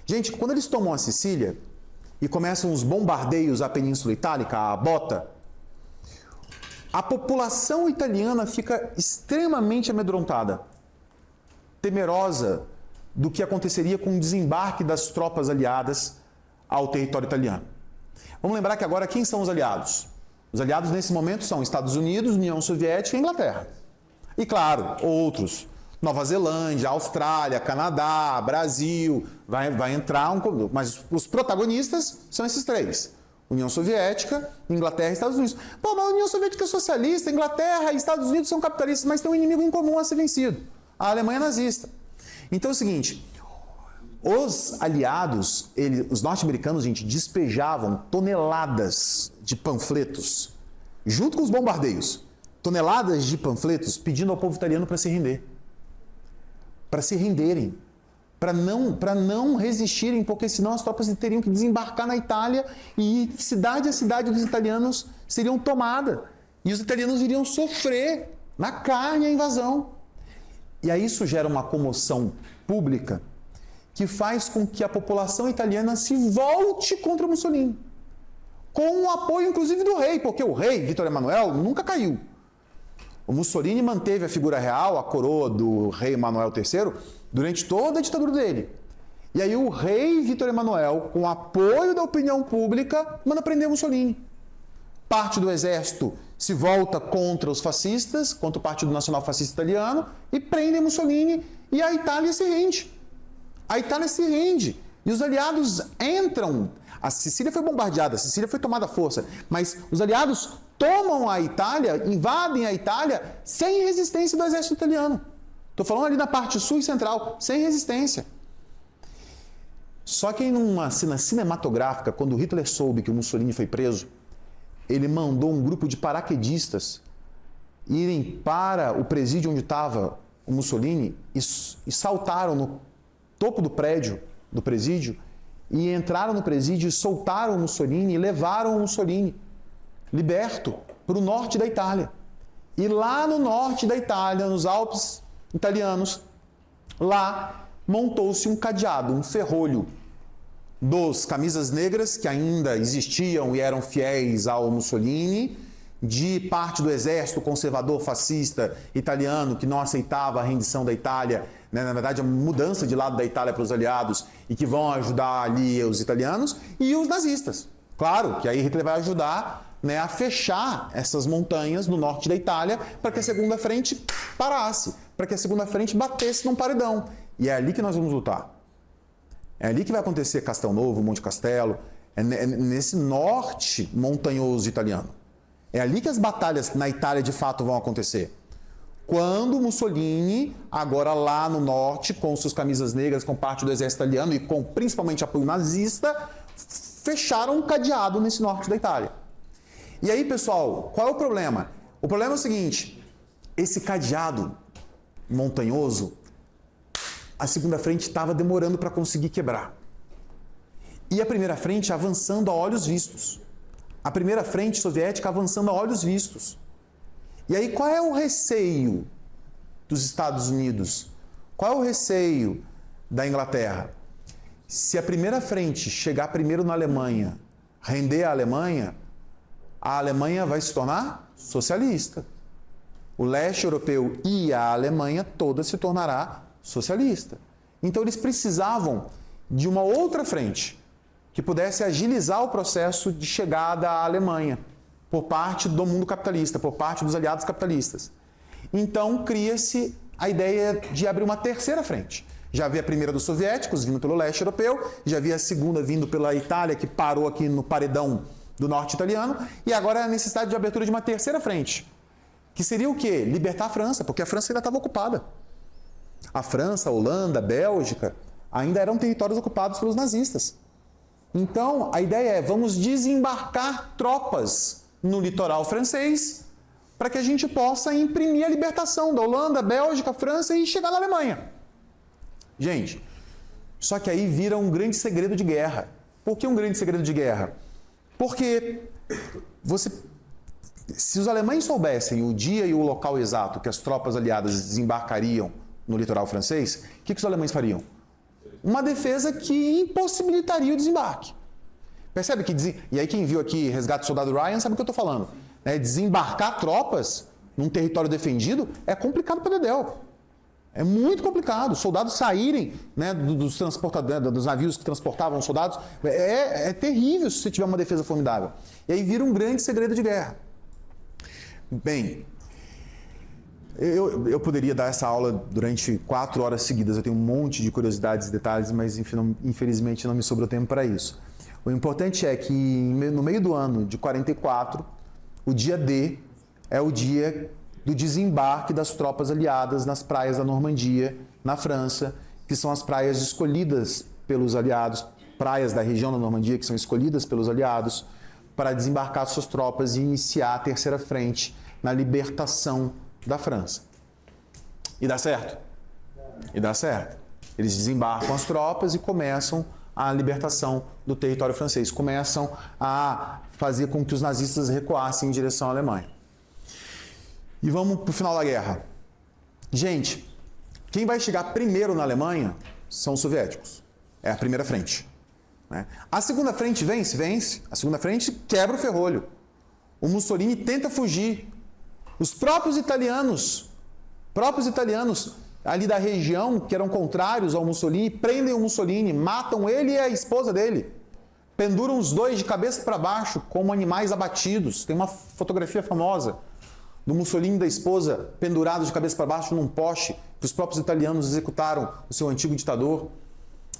Speaker 1: Gente, quando eles tomam a Sicília e começam os bombardeios à Península Itálica, à Bota, a população italiana fica extremamente amedrontada, temerosa do que aconteceria com o desembarque das tropas aliadas ao território italiano. Vamos lembrar que agora quem são os aliados? Os aliados nesse momento são Estados Unidos, União Soviética e Inglaterra. E claro, outros. Nova Zelândia, Austrália, Canadá, Brasil, vai entrar mas os protagonistas são esses três. União Soviética, Inglaterra e Estados Unidos. Pô, mas a União Soviética é socialista, Inglaterra e Estados Unidos são capitalistas, mas tem um inimigo em comum a ser vencido. A Alemanha nazista. Então é o seguinte, os aliados, os norte-americanos, gente, despejavam toneladas de panfletos, junto com os bombardeios, toneladas de panfletos pedindo ao povo italiano para se render. Para se renderem, para não resistirem, porque senão as tropas teriam que desembarcar na Itália e cidade a cidade dos italianos seriam tomadas. E os italianos iriam sofrer na carne a invasão. E aí isso gera uma comoção pública que faz com que a população italiana se volte contra Mussolini. Com o apoio, inclusive, do rei, porque o rei, Vittorio Emanuele, nunca caiu. O Mussolini manteve a figura real, a coroa do rei Emanuel III, durante toda a ditadura dele. E aí o rei Vittorio Emanuele, com o apoio da opinião pública, manda prender Mussolini. Parte do exército se volta contra os fascistas, contra o Partido Nacional Fascista Italiano, e prende Mussolini, e a Itália se rende. A Itália se rende. E os aliados entram. A Sicília foi bombardeada, a Sicília foi tomada à força, mas os aliados tomam a Itália, invadem a Itália sem resistência do exército italiano. Estou falando ali na parte sul e central, sem resistência. Só que em uma cena cinematográfica, quando Hitler soube que o Mussolini foi preso, ele mandou um grupo de paraquedistas irem para o presídio onde estava o Mussolini e saltaram no topo do prédio, do presídio, e entraram no presídio e soltaram o Mussolini e levaram o Mussolini, liberto, para o norte da Itália. E lá no norte da Itália, nos Alpes italianos, lá montou-se um cadeado, um ferrolho dos camisas negras, que ainda existiam e eram fiéis ao Mussolini, de parte do exército conservador fascista italiano, que não aceitava a rendição da Itália, né, na verdade a mudança de lado da Itália para os aliados, e que vão ajudar ali os italianos, e os nazistas. Claro que aí Hitler vai ajudar, né, a fechar essas montanhas no norte da Itália para que a segunda frente parasse, para que a segunda frente batesse num paredão. E é ali que nós vamos lutar. É ali que vai acontecer Castel Novo, Monte Castelo, é nesse norte montanhoso italiano. É ali que as batalhas na Itália de fato vão acontecer. Quando Mussolini, agora lá no norte, com suas camisas negras, com parte do exército italiano e com principalmente apoio nazista, fecharam um cadeado nesse norte da Itália. E aí, pessoal, qual é o problema? O problema é o seguinte, esse cadeado montanhoso, a segunda frente estava demorando para conseguir quebrar. E a primeira frente avançando a olhos vistos. A primeira frente soviética avançando a olhos vistos. E aí, qual é o receio dos Estados Unidos? Qual é o receio da Inglaterra? Se a primeira frente chegar primeiro na Alemanha, render a Alemanha vai se tornar socialista. O leste europeu e a Alemanha toda se tornará socialista. Então eles precisavam de uma outra frente que pudesse agilizar o processo de chegada à Alemanha por parte do mundo capitalista, por parte dos aliados capitalistas. Então cria-se a ideia de abrir uma terceira frente. Já havia a primeira dos soviéticos, vindo pelo leste europeu, já havia a segunda vindo pela Itália, que parou aqui no paredão do norte italiano, e agora a necessidade de abertura de uma terceira frente, que seria o quê? Libertar a França, porque a França ainda estava ocupada. A França, a Holanda, a Bélgica, ainda eram territórios ocupados pelos nazistas. Então, a ideia é, vamos desembarcar tropas no litoral francês para que a gente possa imprimir a libertação da Holanda, Bélgica, França e chegar na Alemanha. Gente, só que aí vira um grande segredo de guerra. Por que um grande segredo de guerra? Porque se os alemães soubessem o dia e o local exato que as tropas aliadas desembarcariam no litoral francês, o que os alemães fariam? Uma defesa que impossibilitaria o desembarque. Percebe que... E aí quem viu aqui Resgate do Soldado Ryan sabe o que eu estou falando. Desembarcar tropas num território defendido é complicado para Dedéu. É muito complicado. Os soldados saírem, né, dos navios que transportavam os soldados. É terrível se você tiver uma defesa formidável. E aí vira um grande segredo de guerra. Bem, eu poderia dar essa aula durante 4 horas seguidas. Eu tenho um monte de curiosidades e detalhes, mas infelizmente não me sobrou tempo para isso. O importante é que no meio do ano de 44, o dia D é o dia do desembarque das tropas aliadas nas praias da Normandia, na França, que são as praias escolhidas pelos aliados, praias da região da Normandia que são escolhidas pelos aliados para desembarcar suas tropas e iniciar a terceira frente na libertação da França. E dá certo? E dá certo. Eles desembarcam as tropas e começam a libertação do território francês, começam a fazer com que os nazistas recuassem em direção à Alemanha. E vamos para o final da guerra. Gente, quem vai chegar primeiro na Alemanha são os soviéticos. É a primeira frente. Né? A segunda frente vence. A segunda frente quebra o ferrolho. O Mussolini tenta fugir. Os próprios italianos ali da região, que eram contrários ao Mussolini, prendem o Mussolini, matam ele e a esposa dele. Penduram os dois de cabeça para baixo, como animais abatidos. Tem uma fotografia famosa do Mussolini e da esposa pendurados de cabeça para baixo num poste, que os próprios italianos executaram o seu antigo ditador.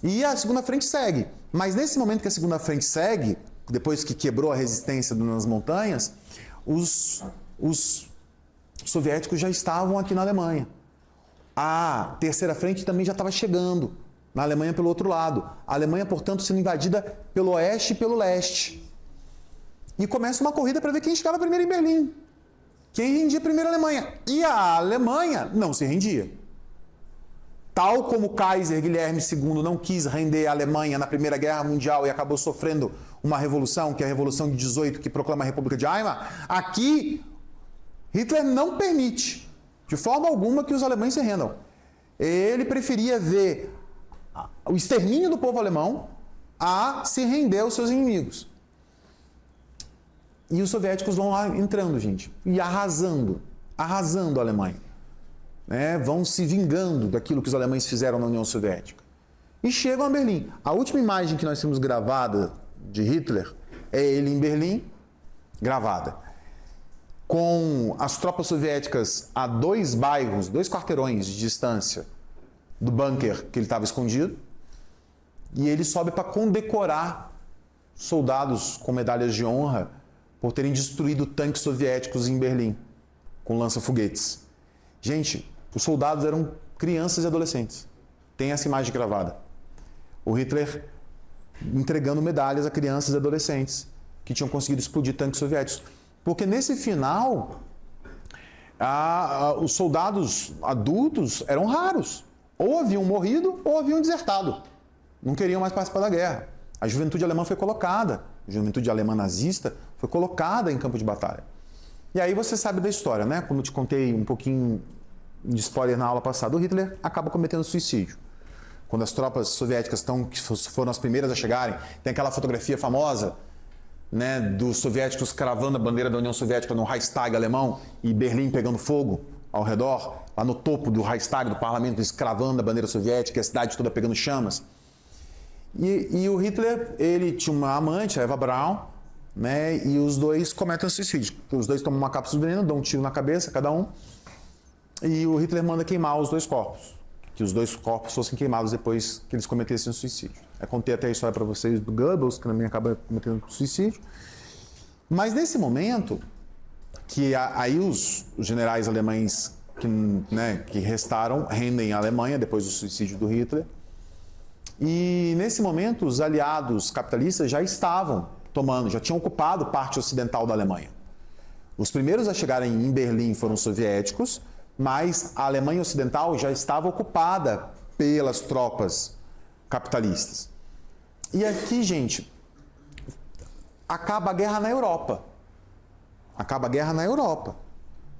Speaker 1: E a segunda frente segue. Mas nesse momento que a segunda frente segue, depois que quebrou a resistência nas montanhas, os soviéticos já estavam aqui na Alemanha. A terceira frente também já estava chegando na Alemanha pelo outro lado. A Alemanha, portanto, sendo invadida pelo oeste e pelo leste. E começa uma corrida para ver quem chegava primeiro em Berlim. Quem rendia primeiro a Alemanha. E a Alemanha não se rendia. Tal como o Kaiser Guilherme II não quis render a Alemanha na Primeira Guerra Mundial e acabou sofrendo uma revolução, que é a Revolução de 18, que proclama a República de Weimar, aqui Hitler não permite, de forma alguma, que os alemães se rendam. Ele preferia ver o extermínio do povo alemão a se render aos seus inimigos. E os soviéticos vão lá entrando, gente, e arrasando a Alemanha. Vão se vingando daquilo que os alemães fizeram na União Soviética. E chegam a Berlim. A última imagem que nós temos gravada de Hitler é ele em Berlim, gravada, com as tropas soviéticas a 2 bairros, 2 quarteirões de distância do bunker que ele estava escondido, e ele sobe para condecorar soldados com medalhas de honra por terem destruído tanques soviéticos em Berlim, com lança-foguetes. Gente, os soldados eram crianças e adolescentes. Tem essa imagem gravada. O Hitler entregando medalhas a crianças e adolescentes que tinham conseguido explodir tanques soviéticos. Porque nesse final, os soldados adultos eram raros. Ou haviam morrido ou haviam desertado. Não queriam mais participar da guerra. A juventude alemã foi colocada, a juventude alemã nazista foi colocada em campo de batalha. E aí você sabe da história, né? Como eu te contei um pouquinho de spoiler na aula passada, o Hitler acaba cometendo suicídio. Quando as tropas soviéticas que foram as primeiras a chegarem, tem aquela fotografia famosa, né, dos soviéticos cravando a bandeira da União Soviética no Reichstag alemão e Berlim pegando fogo ao redor, lá no topo do Reichstag, do parlamento, escravando a bandeira soviética, a cidade toda pegando chamas. E o Hitler, ele tinha uma amante, a Eva Braun, né, e os dois cometem suicídio. Os dois tomam uma cápsula de veneno, dão um tiro na cabeça, cada um, e o Hitler manda queimar os 2 corpos, que os 2 corpos fossem queimados depois que eles cometessem o suicídio. Eu contei até a história para vocês do Goebbels, que também acaba cometendo suicídio. Mas nesse momento, que aí os generais alemães que restaram rendem a Alemanha depois do suicídio do Hitler, e nesse momento os aliados capitalistas já estavam já tinham ocupado parte ocidental da Alemanha. Os primeiros a chegarem em Berlim foram os soviéticos, mas a Alemanha Ocidental já estava ocupada pelas tropas capitalistas. E aqui, gente, acaba a guerra na Europa. Acaba a guerra na Europa,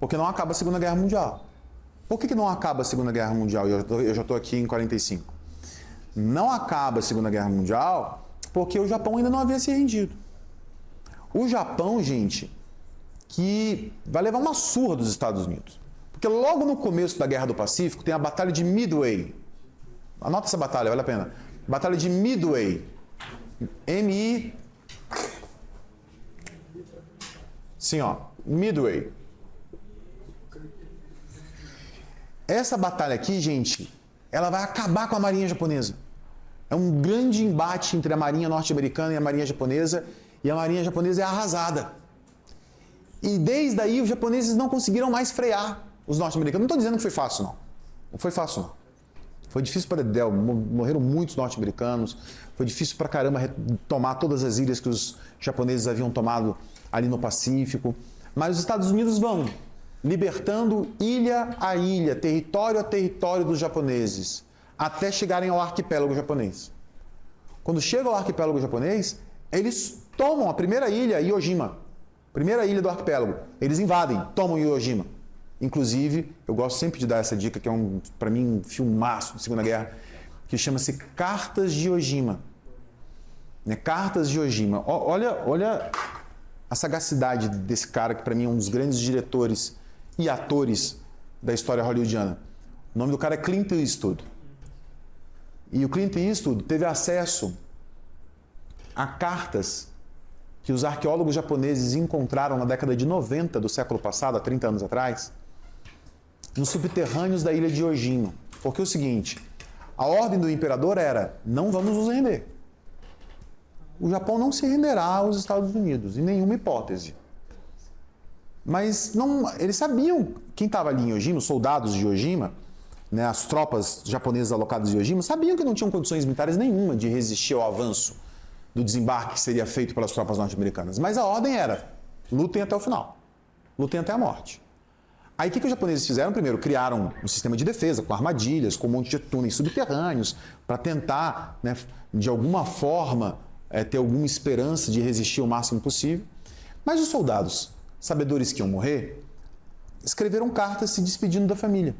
Speaker 1: porque não acaba a Segunda Guerra Mundial. Por que não acaba a Segunda Guerra Mundial? Eu já estou aqui em 45. Não acaba a Segunda Guerra Mundial porque o Japão ainda não havia se rendido. O Japão, gente, que vai levar uma surra dos Estados Unidos. Porque logo no começo da Guerra do Pacífico tem a Batalha de Midway. Anota essa batalha, vale a pena. Batalha de Midway. M-I... Sim, ó. Midway. Essa batalha aqui, gente, ela vai acabar com a Marinha Japonesa. É um grande embate entre a Marinha norte-americana e a Marinha Japonesa, e a Marinha Japonesa é arrasada. E desde aí os japoneses não conseguiram mais frear os norte-americanos. Não estou dizendo que foi fácil, não. Não foi fácil, não. Foi difícil para Dedéu, morreram muitos norte-americanos, foi difícil para caramba tomar todas as ilhas que os japoneses haviam tomado ali no Pacífico. Mas os Estados Unidos vão libertando ilha a ilha, território a território dos japoneses, até chegarem ao arquipélago japonês. Quando chegam ao arquipélago japonês, eles tomam a primeira ilha, Iwo Jima, primeira ilha do arquipélago. Eles invadem, tomam Iwo Jima. Inclusive, eu gosto sempre de dar essa dica, que é para mim um filmaço da Segunda Guerra, que chama-se Cartas de Iwo Jima. Cartas de Iwo Jima. Olha a sagacidade desse cara, que para mim é um dos grandes diretores e atores da história hollywoodiana. O nome do cara é Clint Eastwood. E o Clint Eastwood teve acesso a cartas que os arqueólogos japoneses encontraram na década de 90 do século passado, há 30 anos atrás, nos subterrâneos da ilha de Iwo Jima. Porque é o seguinte, a ordem do imperador era: não vamos nos render. O Japão não se renderá aos Estados Unidos, em nenhuma hipótese. Mas eles sabiam, quem estava ali em Iwo Jima, os soldados de Iwo Jima, as tropas japonesas alocadas em Iwo Jima, sabiam que não tinham condições militares nenhuma de resistir ao avanço do desembarque que seria feito pelas tropas norte-americanas. Mas a ordem era: lutem até o final, lutem até a morte. Aí o que os japoneses fizeram? Primeiro, criaram um sistema de defesa com armadilhas, com um monte de túneis subterrâneos, para tentar, né, de alguma forma, ter alguma esperança de resistir o máximo possível. Mas os soldados, sabedores que iam morrer, escreveram cartas se despedindo da família,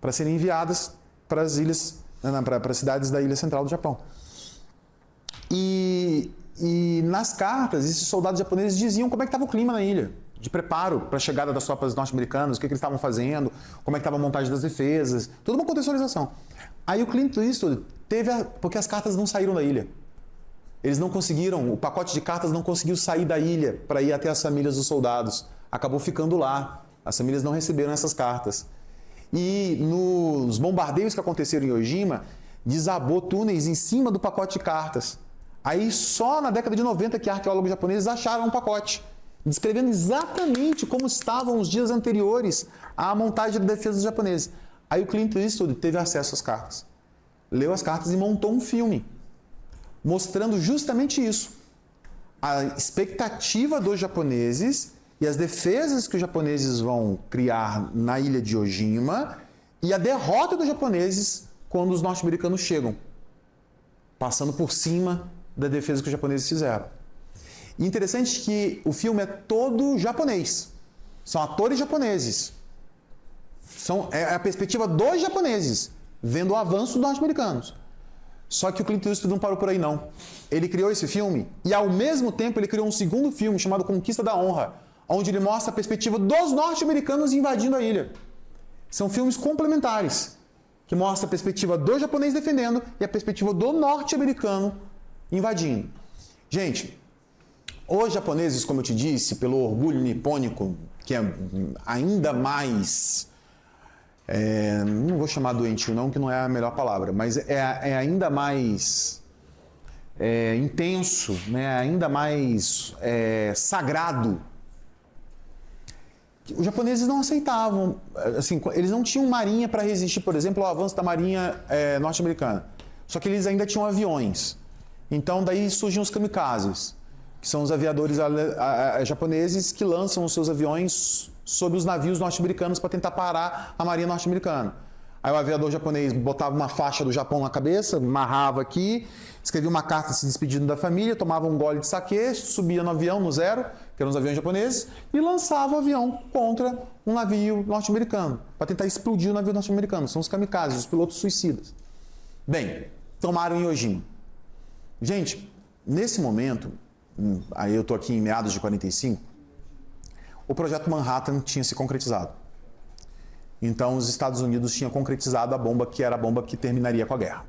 Speaker 1: para serem enviadas para as ilhas, para as cidades da ilha central do Japão. E nas cartas, esses soldados japoneses diziam como é que estava o clima na ilha, de preparo para a chegada das tropas norte-americanas, o que eles estavam fazendo, como é que estava a montagem das defesas, toda uma contextualização. Aí o Clint Eastwood porque as cartas não saíram da ilha. Eles não conseguiram, o pacote de cartas não conseguiu sair da ilha para ir até as famílias dos soldados. Acabou ficando lá. As famílias não receberam essas cartas. E nos bombardeios que aconteceram em Ojima, desabou túneis em cima do pacote de cartas. Aí só na década de 90 que arqueólogos japoneses acharam um pacote, descrevendo exatamente como estavam os dias anteriores à montagem da defesa dos japoneses. Aí o Clint Eastwood teve acesso às cartas, leu as cartas e montou um filme, mostrando justamente isso. A expectativa dos japoneses e as defesas que os japoneses vão criar na ilha de Ojima e a derrota dos japoneses quando os norte-americanos chegam, passando por cima da defesa que os japoneses fizeram. E interessante que o filme é todo japonês. São atores japoneses. É a perspectiva dos japoneses, vendo o avanço dos norte-americanos. Só que o Clint Eastwood não parou por aí, não. Ele criou esse filme e, ao mesmo tempo, ele criou um segundo filme chamado Conquista da Honra, onde ele mostra a perspectiva dos norte-americanos invadindo a ilha. São filmes complementares, que mostram a perspectiva do japonês defendendo e a perspectiva do norte-americano invadindo. Gente, os japoneses, como eu te disse, pelo orgulho nipônico, que é ainda mais... não vou chamar doentio não, que não é a melhor palavra, mas é ainda mais intenso, né? Ainda mais sagrado. Os japoneses não aceitavam, assim, eles não tinham marinha para resistir, por exemplo, ao avanço da marinha norte-americana. Só que eles ainda tinham aviões. Então daí surgem os kamikazes, que são os aviadores japoneses que lançam os seus aviões sobre os navios norte-americanos para tentar parar a marinha norte-americana. Aí o aviador japonês botava uma faixa do Japão na cabeça, amarrava aqui, escrevia uma carta se despedindo da família, tomava um gole de saquê, subia no avião, no Zero, que eram os aviões japoneses, e lançava o avião contra um navio norte-americano, para tentar explodir o navio norte-americano. São os kamikazes, os pilotos suicidas. Bem, tomaram em Ojima. Gente, nesse momento, aí eu estou aqui em meados de 45, o projeto Manhattan tinha se concretizado. Então, os Estados Unidos tinham concretizado a bomba que era a bomba que terminaria com a guerra.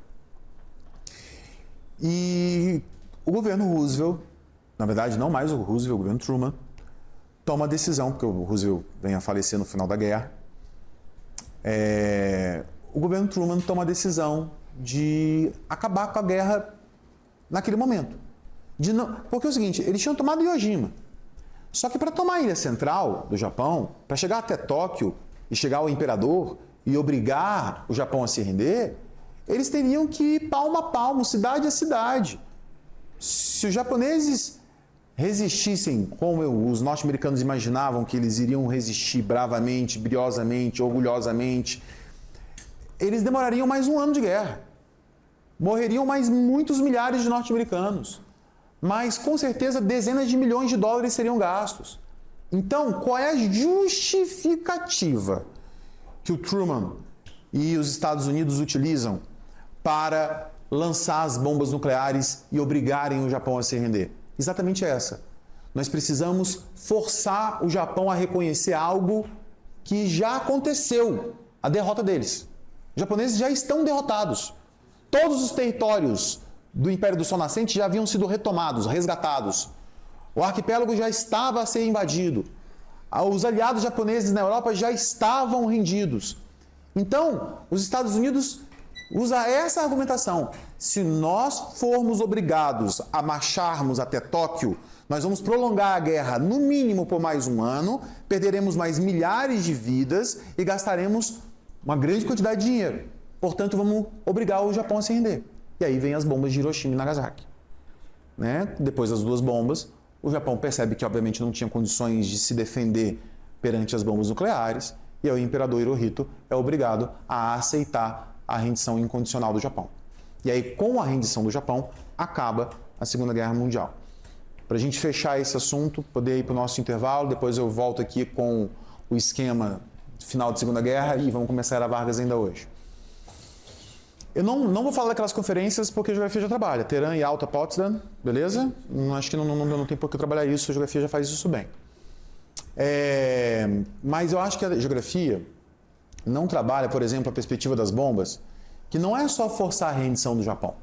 Speaker 1: E o governo Roosevelt, na verdade, não mais o Roosevelt, o governo Truman, toma a decisão, porque o Roosevelt vem a falecer no final da guerra. O governo Truman toma a decisão de acabar com a guerra naquele momento. Porque é o seguinte, eles tinham tomado Hiroshima. Só que para tomar a ilha central do Japão, para chegar até Tóquio e chegar ao imperador e obrigar o Japão a se render, eles teriam que ir palmo a palmo, cidade a cidade. Se os japoneses resistissem como os norte-americanos imaginavam que eles iriam resistir bravamente, briosamente, orgulhosamente, eles demorariam mais um ano de guerra. Morreriam mais muitos milhares de norte-americanos. Mas, com certeza, dezenas de milhões de dólares seriam gastos. Então, qual é a justificativa que o Truman e os Estados Unidos utilizam para lançar as bombas nucleares e obrigarem o Japão a se render? Exatamente essa. Nós precisamos forçar o Japão a reconhecer algo que já aconteceu, a derrota deles. Os japoneses já estão derrotados. Todos os territórios do Império do Sol Nascente já haviam sido retomados, resgatados. O arquipélago já estava a ser invadido. Os aliados japoneses na Europa já estavam rendidos. Então, os Estados Unidos usam essa argumentação. Se nós formos obrigados a marcharmos até Tóquio, nós vamos prolongar a guerra no mínimo por mais um ano, perderemos mais milhares de vidas e gastaremos uma grande quantidade de dinheiro. Portanto, vamos obrigar o Japão a se render. E aí vem as bombas de Hiroshima e Nagasaki. Depois das duas bombas, o Japão percebe que, obviamente, não tinha condições de se defender perante as bombas nucleares, e aí o imperador Hirohito é obrigado a aceitar a rendição incondicional do Japão. E aí, com a rendição do Japão, acaba a Segunda Guerra Mundial. Para a gente fechar esse assunto, poder ir para o nosso intervalo, depois eu volto aqui com o esquema final da Segunda Guerra e vamos começar a Vargas ainda hoje. Eu não vou falar daquelas conferências porque a geografia já trabalha, Teherã e Alta Potsdam, beleza? Acho que não tem por que trabalhar isso, a geografia já faz isso bem. Mas eu acho que a geografia não trabalha, por exemplo, a perspectiva das bombas, que não é só forçar a rendição do Japão,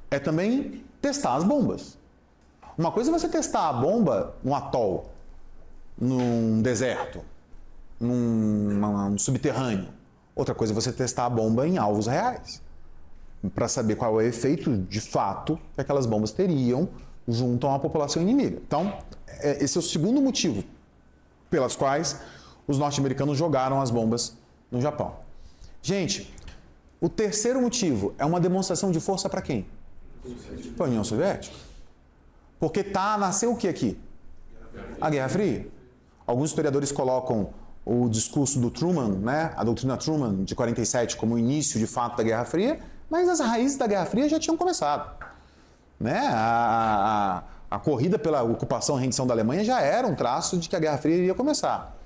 Speaker 1: é também testar as bombas. Uma coisa é você testar a bomba num atol, num deserto, num subterrâneo. Outra coisa é você testar a bomba em alvos reais, para saber qual é o efeito de fato que aquelas bombas teriam junto a uma população inimiga. Então, esse é o segundo motivo pelas quais os norte-americanos jogaram as bombas no Japão. Gente, o terceiro motivo é uma demonstração de força para quem? Para a União Soviética. Porque nasceu o que aqui? A Guerra Fria. Alguns historiadores colocam o discurso do Truman, né, a doutrina Truman de 47 como o início de fato da Guerra Fria, mas as raízes da Guerra Fria já tinham começado. Né? A corrida pela ocupação e rendição da Alemanha já era um traço de que a Guerra Fria iria começar.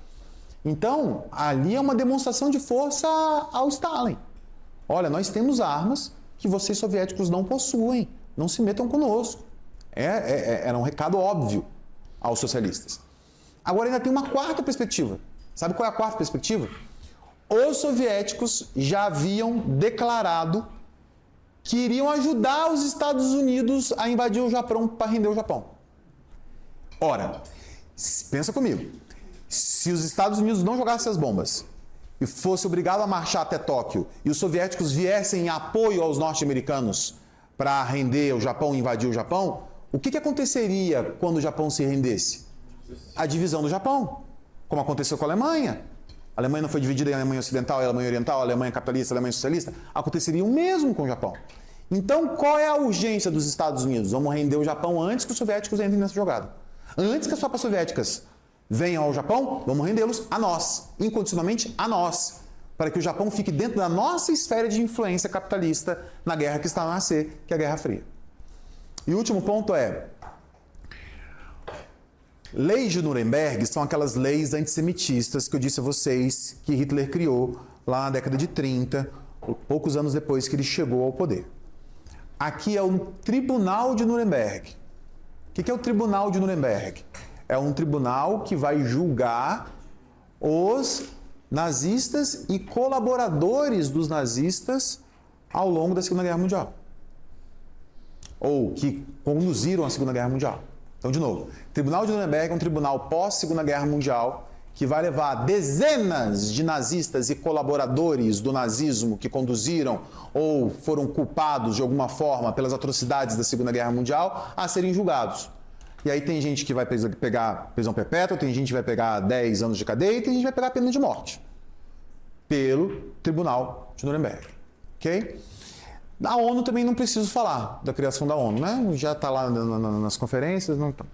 Speaker 1: Então, ali é uma demonstração de força ao Stalin. Olha, nós temos armas que vocês soviéticos não possuem, não se metam conosco. Era um recado óbvio aos socialistas. Agora ainda tem uma quarta perspectiva. Sabe qual é a quarta perspectiva? Os soviéticos já haviam declarado que iriam ajudar os Estados Unidos a invadir o Japão para render o Japão. Ora, pensa comigo. Se os Estados Unidos não jogassem as bombas e fosse obrigado a marchar até Tóquio e os soviéticos viessem em apoio aos norte-americanos para render o Japão e invadir o Japão, o que aconteceria quando o Japão se rendesse? A divisão do Japão, como aconteceu com a Alemanha. A Alemanha não foi dividida em Alemanha Ocidental e Alemanha Oriental, Alemanha capitalista e Alemanha socialista. Aconteceria o mesmo com o Japão. Então, qual é a urgência dos Estados Unidos? Vamos render o Japão antes que os soviéticos entrem nessa jogada. Antes que as tropas soviéticas venham ao Japão, vamos rendê-los a nós, incondicionalmente a nós, para que o Japão fique dentro da nossa esfera de influência capitalista na guerra que está a nascer, que é a Guerra Fria. E o último ponto é: leis de Nuremberg são aquelas leis antissemitistas que eu disse a vocês que Hitler criou lá na década de 30, poucos anos depois que ele chegou ao poder. Aqui é o Tribunal de Nuremberg. O que é o Tribunal de Nuremberg? É um tribunal que vai julgar os nazistas e colaboradores dos nazistas ao longo da Segunda Guerra Mundial. Ou que conduziram a Segunda Guerra Mundial. Então, de novo, o Tribunal de Nuremberg é um tribunal pós-Segunda Guerra Mundial que vai levar dezenas de nazistas e colaboradores do nazismo que conduziram ou foram culpados de alguma forma pelas atrocidades da Segunda Guerra Mundial a serem julgados. E aí tem gente que vai pegar prisão perpétua, tem gente que vai pegar 10 anos de cadeia e tem gente que vai pegar pena de morte. Pelo Tribunal de Nuremberg. Ok? Da ONU também não preciso falar da criação da ONU, né? Já está lá nas conferências. Não tá.